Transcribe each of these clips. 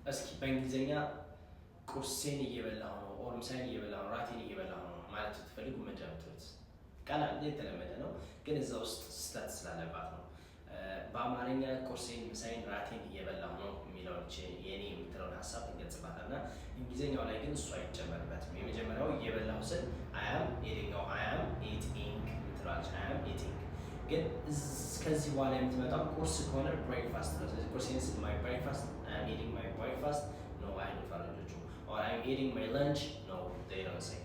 እስኪ በእንግሊዝኛ ቁርሴን እየበላሁ ነው ኦር ምሳዬን እየበላሁ ነው ራቴን እየበላሁ ነው ማለት ስትፈልጉ ምንድን ነው የምትሉት? ቀላል የተለመደ ነው፣ ግን እዛ ውስጥ ስህተት ስላለባት ነው። በአማርኛ ቁርሴን ምሳዬን ራቴን እየበላሁ ነው የሚለውን የኔ የምትለውን ሀሳብ እንገልጽባታል እና እንግሊዝኛው ላይ ግን እሱ አይጨመርበትም። የመጀመሪያው እየበላሁ ስል አያም የሌላው አያም ኢቲንግ የምትለዋለች አያም ኢቲንግ ግን ከዚህ በኋላ የምትመጣው ቁርስ ከሆነ ብሬክፋስት ነው። ስለዚህ ቁርሴን ስል ማይ ብሬክፋስት አም ኢቲንግ ማይ ብሬክፋስት ነው አይሉ ፈረንጆቹ። ኦር አም ኢቲንግ ማይ ለንች ነው they don't say.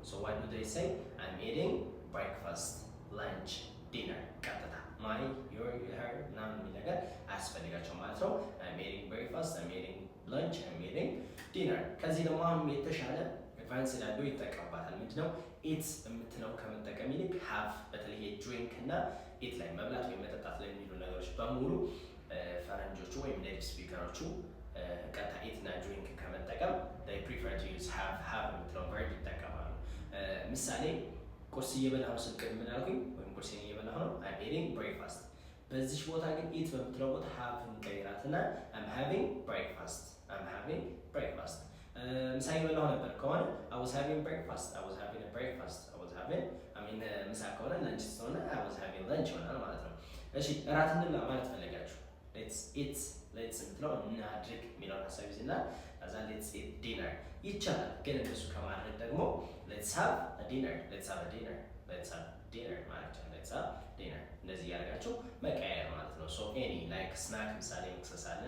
So what do they say? I'm eating breakfast, lunch, dinner ቀጥታ ማይ ዮር ሄር ምናምን የሚል ነገር አያስፈልጋቸው ማለት ነው። I'm eating breakfast, I'm eating lunch, I'm eating dinner። ከዚህ ደግሞ አሁን የተሻለ አድቫንስ ያለው ይጠቀምባታል። ምንድነው ኢት የምትለው ከመጠቀም ይልቅ ሃቭ፣ በተለይ ድሪንክ እና ኢት ላይ መብላት ወይም መጠጣት ላይ የሚሉ ነገሮች በሙሉ ፈረንጆቹ ወይም ኔቲቭ ስፒከሮቹ ቀጥታ ኢት እና ድሪንክ ከመጠቀም they prefer to use have የምትለው ቨርብ ይጠቀማሉ። ምሳሌ ቁርስ እየበላሁ ስል ቅድም ምን አልኩኝ? ወይም ቁርሴን እየበላሁ ነው I'm eating breakfast። በዚህ ቦታ ግን ኢት በምትለው ቦታ have እንቀይራትና I'm having breakfast፣ I'm having breakfast። ምሳ እየበላሁ ነበር ከሆነ I was having breakfast፣ I was having a breakfast፣ I was having ምሳ ከሆነ ለንች ስለሆነ I was having lunch ይሆናል ማለት ነው። እሺ እራት እንብላ ማለት ፈለጋችሁ let's eat፣ let's የምትለው እናድርግ የሚለውን ሀሳብ ይዝና ከዛ let's eat dinner ይቻላል። ግን እንደሱ ከማድረግ ደግሞ let's have a dinner፣ let's have a dinner፣ let's have dinner ማለት ነው። let's have dinner እንደዚህ እያደረጋችሁ መቀያየር ማለት ነው። ሶ ኤኒ ላይክ ስናክ ምሳሌ መክሰስ አለ፣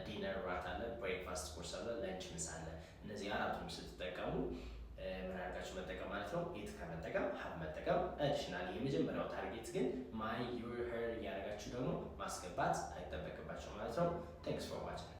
ዲነር ራት አለ፣ ብሬክፋስት ቁርስ አለ፣ ለንች ምሳ አለ። እነዚህ አራቱም ስትጠቀሙ ምን አድርጋችሁ መጠቀም ማለት ነው? ኢት ከመጠቀም ሀብ መጠቀም። አዲሽናሊ የመጀመሪያው ታርጌት ግን ማይ ዩር ሄር እያደረጋችሁ ደግሞ ማስገባት አይጠበቅባቸው ማለት ነው። ቴንክስ ፎር ዋችንግ።